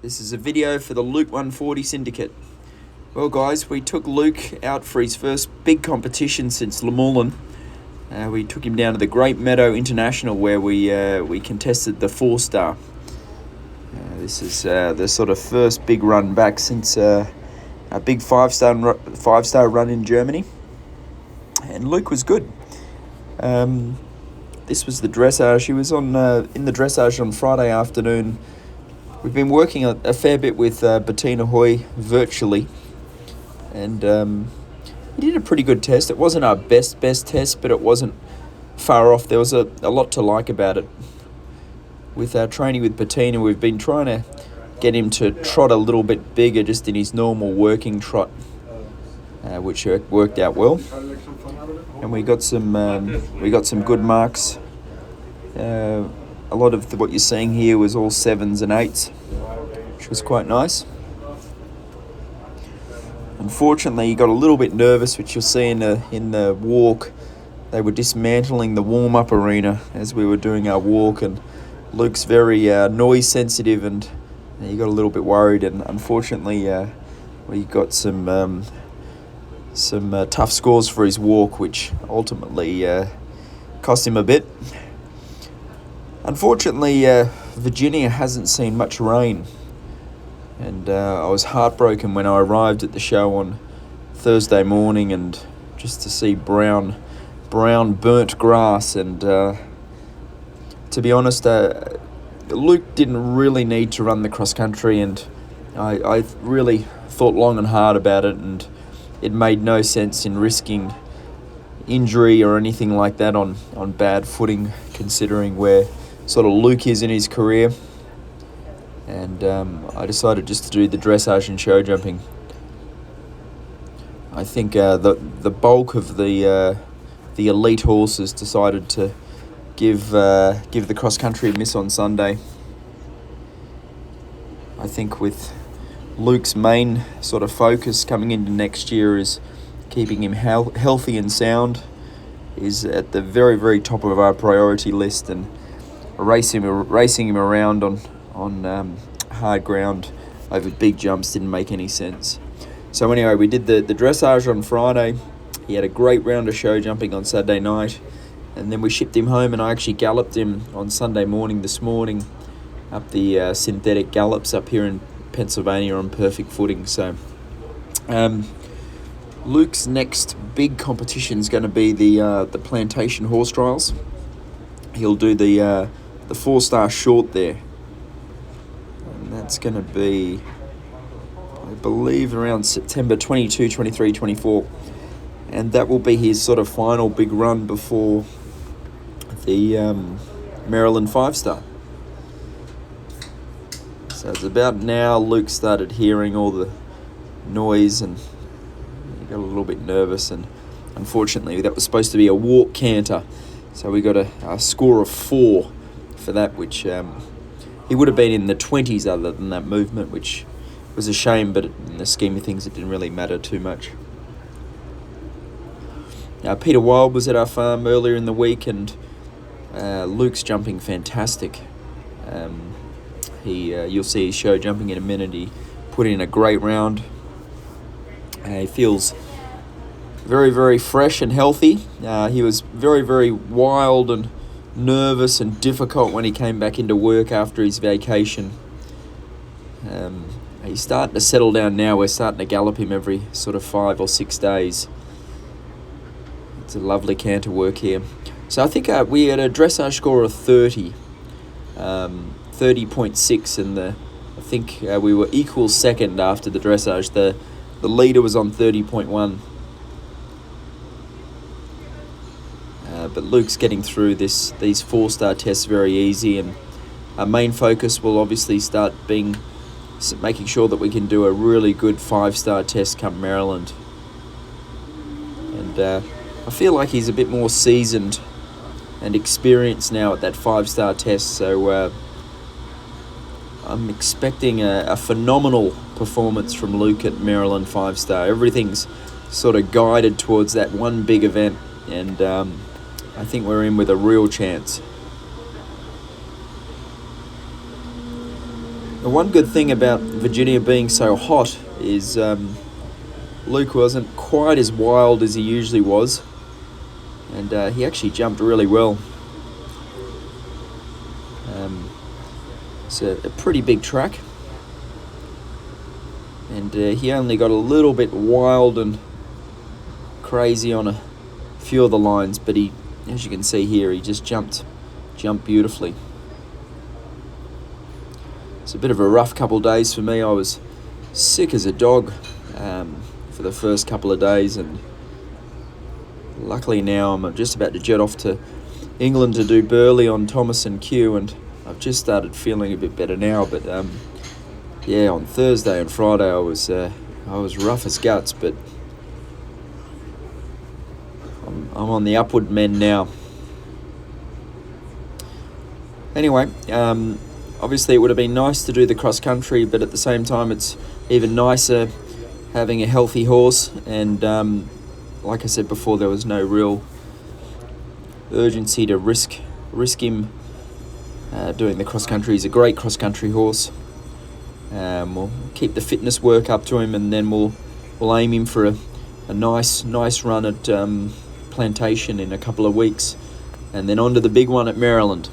This is a video for the Luke 140 Syndicate. Well guys, we took Luke out for his first big competition since Lemoulin. We took him down to the Great Meadow International where we contested the 4-star. This is the sort of first big run back since a big five-star run in Germany. And Luke was good. This was the dressage. He was in the dressage on Friday afternoon. We've been working a fair bit with Bettina Hoy virtually, and he did a pretty good test. It wasn't our best test, but it wasn't far off. There was a lot to like about it. With our training with Bettina, we've been trying to get him to trot a little bit bigger just in his normal working trot, which worked out well. And we got some good marks. A lot of what you're seeing here was all 7s and 8s, which was quite nice. Unfortunately, he got a little bit nervous, which you'll see in the walk. They were dismantling the warm-up arena as we were doing our walk, and Luke's very noise sensitive, and he got a little bit worried. And unfortunately, we got some tough scores for his walk, which ultimately cost him a bit. Unfortunately, Virginia hasn't seen much rain, and I was heartbroken when I arrived at the show on Thursday morning, and just to see brown burnt grass. And to be honest, Luke didn't really need to run the cross country, and I really thought long and hard about it, and it made no sense in risking injury or anything like that on bad footing, considering where sort of Luke is in his career. And I decided just to do the dressage and show jumping. I think the bulk of the elite horses decided to give the cross country a miss on Sunday. I think with Luke's main sort of focus coming into next year is keeping him healthy and sound is at the very, very top of our priority list, and racing him around on hard ground over big jumps didn't make any sense. So anyway, we did the dressage on Friday. He had a great round of show jumping on Saturday night, and then we shipped him home, and I actually galloped him on Sunday morning this morning up the synthetic gallops up here in Pennsylvania on perfect footing. So Luke's next big competition is going to be the Plantation Horse Trials. He'll do the 4-star short there, and that's going to be, I believe, around September 22, 23, 24, and that will be his sort of final big run before the Maryland 5-star. So it's about now Luke started hearing all the noise, and he got a little bit nervous, and unfortunately that was supposed to be a walk canter, so we got a score of 4 for that, which he would have been in the 20s other than that movement, which was a shame, but in the scheme of things it didn't really matter too much. Peter Wild was at our farm earlier in the week, and Luke's jumping fantastic. You'll see his show jumping in a minute. He put in a great round. He feels very, very fresh and healthy. He was very, very wild and nervous and difficult when he came back into work after his vacation. He's starting to settle down now. We're starting to gallop him every sort of 5 or 6 days. It's a lovely canter work here. So I think we had a dressage score of 30, 30.6, and I think we were equal second after the dressage. The leader was on 30.1. But Luke's getting through these 4-star tests very easy, and our main focus will obviously start being making sure that we can do a really good 5-star test come Maryland. And I feel like he's a bit more seasoned and experienced now at that 5-star test, so I'm expecting a phenomenal performance from Luke at Maryland 5-star. Everything's sort of guided towards that one big event, and I think we're in with a real chance. The one good thing about Virginia being so hot is Luke wasn't quite as wild as he usually was, and he actually jumped really well. It's a pretty big track, and he only got a little bit wild and crazy on a few of the lines, but he, as you can see here, he just jumped beautifully. It's a bit of a rough couple of days for me. I was sick as a dog for the first couple of days, and luckily now I'm just about to jet off to England to do Burley on Thomas and Q, and I've just started feeling a bit better now. But yeah, on Thursday and Friday I was rough as guts, but I'm on the upward mend now. Anyway, obviously it would have been nice to do the cross country, but at the same time it's even nicer having a healthy horse, and like I said before, there was no real urgency to risk him doing the cross country. He's a great cross country horse. We'll keep the fitness work up to him, and then we'll aim him for a nice run at Plantation in a couple of weeks, and then on to the big one at Maryland.